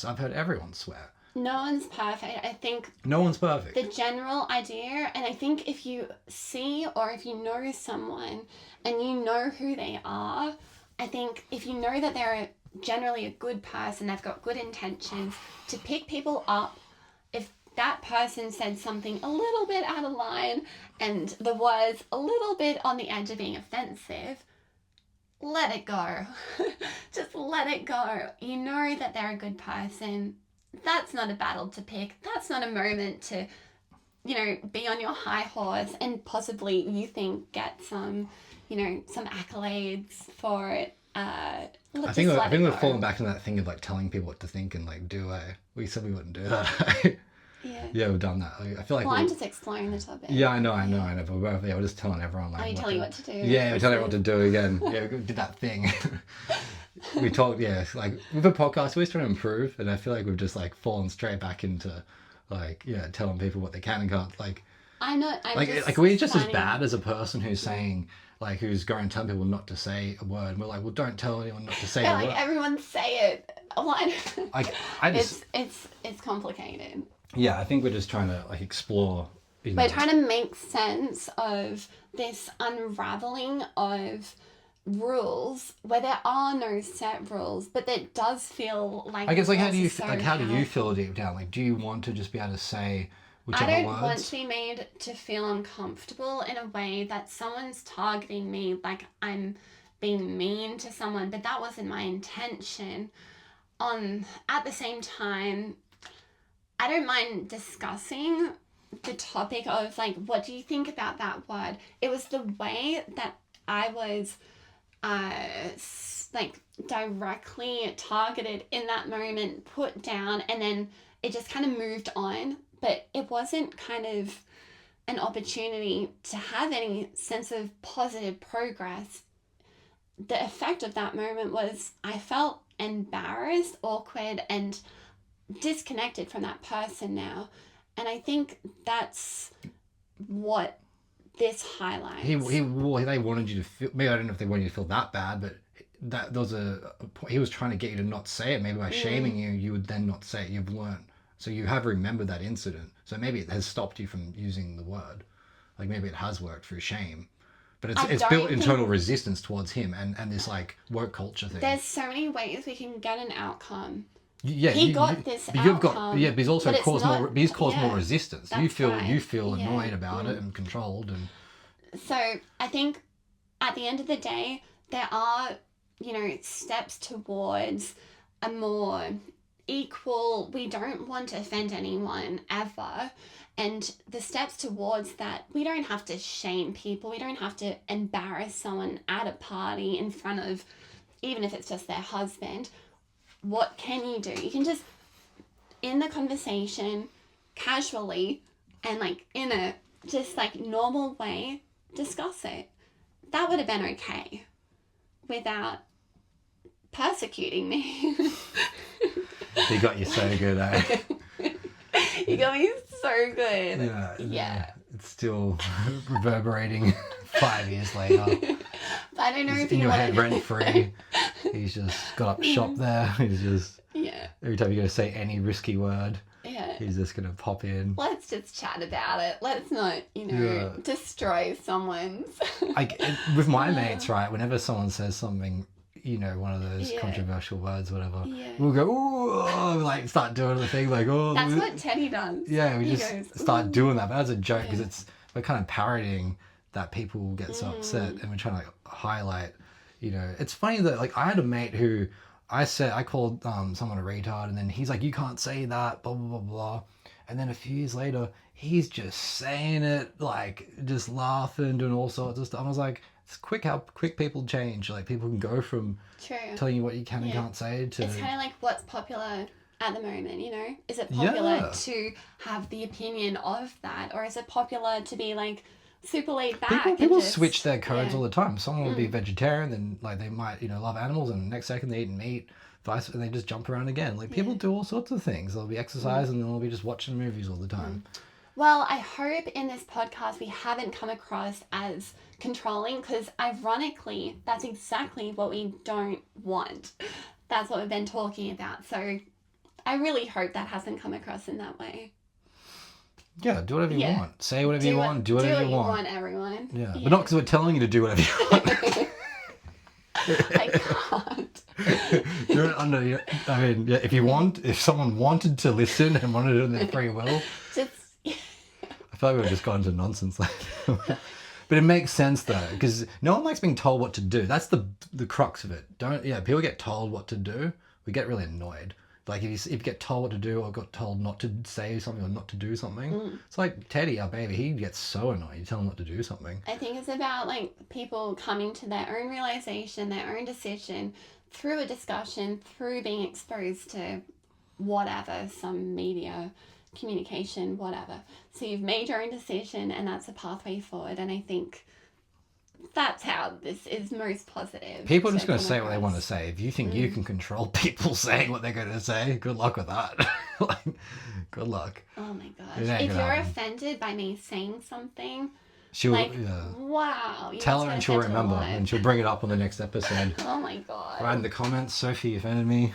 I've heard everyone swear. No one's perfect. I think no one's perfect. The general idea, and I think if you see or if you know someone and you know who they are, I think if you know that they're generally a good person, they've got good intentions, to pick people up, if that person said something a little bit out of line and the words a little bit on the edge of being offensive, let it go. Just let it go. You know that they're a good person. That's not a battle to pick. That's not a moment to, be on your high horse and possibly you think get some, some accolades for it. I think we're falling back into that thing of like telling people what to think and like do. We said we wouldn't do that. Yeah, we've done that. I feel like. Well, I'm just exploring the topic. Yeah, I know. But we're just telling everyone like. Are you telling you what to do? Yeah, we're telling everyone what to do again. Yeah, we did that thing. We talked. Yeah, like with a podcast, we're always trying to improve, and I feel like we've just like fallen straight back into like telling people what they can and can't. Like. I know. Like we're just as bad as a person who's saying. Like who's going to tell people not to say a word, and we're like, well, don't tell anyone not to say a word. Everyone say it. What? It's complicated. Yeah, I think we're just trying to like explore. We're trying to make sense of this unraveling of rules where there are no set rules, but that does feel like. I guess how do you feel deep down? Like, do you want to just be able to say whichever words? I don't words? want to be made to feel uncomfortable in a way that someone's targeting me, like I'm being mean to someone, but that wasn't my intention. At the same time, I don't mind discussing the topic of like, what do you think about that word? It was the way that I was directly targeted in that moment, put down, and then it just kind of moved on. But it wasn't kind of an opportunity to have any sense of positive progress. The effect of that moment was I felt embarrassed, awkward, and disconnected from that person now. And I think that's what this highlights. They wanted you to feel, maybe I don't know if they wanted you to feel that bad, but that there was a he was trying to get you to not say it. Maybe by shaming you, you would then not say it. You've learned. So you have remembered that incident. So maybe it has stopped you from using the word. Like maybe it has worked through shame. But it's built internal resistance towards him and this like woke culture thing. There's so many ways we can get an outcome. Yeah, he got this outcome. But he's also caused more resistance. You feel right. annoyed about it and controlled and. So I think at the end of the day, there are, you know, steps towards a more equal, we don't want to offend anyone ever. And the steps towards that, we don't have to shame people. We don't have to embarrass someone at a party in front of, even if it's just their husband. What can you do? You can just, in the conversation, casually, and like in a just like normal way, discuss it. That would have been okay without persecuting me. He got you so good, eh? You got me so good. Yeah. It's still reverberating 5 years later. I don't know if in you your want head rent free. He's just got up shop there. He's just every time you're gonna say any risky word, he's just gonna pop in. Let's just chat about it. Let's not, you know, destroy someone's. With my mates, right? Whenever someone says something, you know, one of those controversial words, whatever, we'll go, ooh, like start doing the thing, like, oh. That's what Teddy does. Yeah, we just start doing that, but as a joke, because we're kind of parodying that people get so upset, and we're trying to like highlight, you know, it's funny that like I had a mate who I called someone a retard, and then he's like, you can't say that, blah blah blah blah, and then a few years later he's just saying it, like just laughing, doing all sorts of stuff. I was like, it's quick how quick people change. Like people can go from telling you what you can and can't say to. It's kind of like what's popular at the moment, you know? Is it popular to have the opinion of that, or is it popular to be like super laid back? People switch their codes all the time. Someone will be vegetarian, then like they might, you know, love animals, and next second they eat meat, and they just jump around again. Like people do all sorts of things. They'll be exercising and they'll be just watching movies all the time. Well, I hope in this podcast we haven't come across as controlling, because ironically, that's exactly what we don't want. That's what we've been talking about. So I really hope that hasn't come across in that way. Yeah, do whatever you want. Say whatever you want. Do whatever you want. Everyone. Yeah, but not because we're telling you to do whatever you want. I can't. You're under. I mean, if someone wanted to listen and wanted it in their free will, I feel like we've just gone into nonsense. But it makes sense though, because no one likes being told what to do. That's the crux of it. People get told what to do. We get really annoyed. Like if you get told what to do, or got told not to say something or not to do something, it's like Teddy, our baby. He gets so annoyed. You tell him not to do something. I think it's about like people coming to their own realization, their own decision through a discussion, through being exposed to whatever, some media, communication, whatever. So you've made your own decision, and that's a pathway forward. And I think that's how this is most positive. People are just going to say what they want to say. If you think you can control people saying what they're going to say, good luck with that. Like, good luck. Oh my gosh. If you're offended by me saying something, she'll, wow. Tell her and she'll remember, and she'll bring it up on the next episode. Oh my god. Write in the comments, Sophie offended me.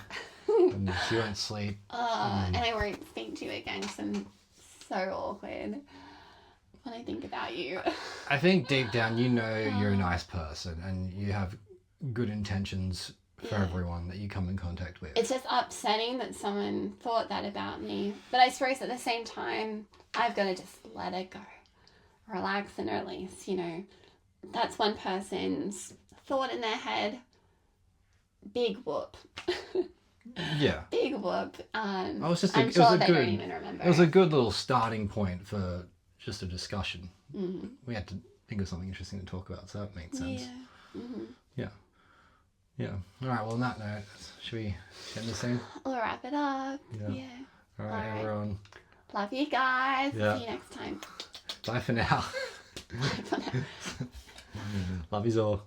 And she won't sleep. And I won't speak to you again because I'm so awkward when I think about you. I think deep down you know you're a nice person and you have good intentions for everyone that you come in contact with. It's just upsetting that someone thought that about me. But I suppose at the same time, I've got to just let it go. Relax and release, you know. That's one person's thought in their head. Big whoop. Yeah. Big whoop. It was just I'm sure they don't even remember. It was a good little starting point for just a discussion. Mm-hmm. We had to think of something interesting to talk about, so that makes sense. Yeah. Mm-hmm. Yeah. All right, well, on that note, should we end this thing? We'll wrap it up. Yeah. All right, everyone. Love you guys. Yeah. See you next time. Bye for now. Bye for now. Love yous all.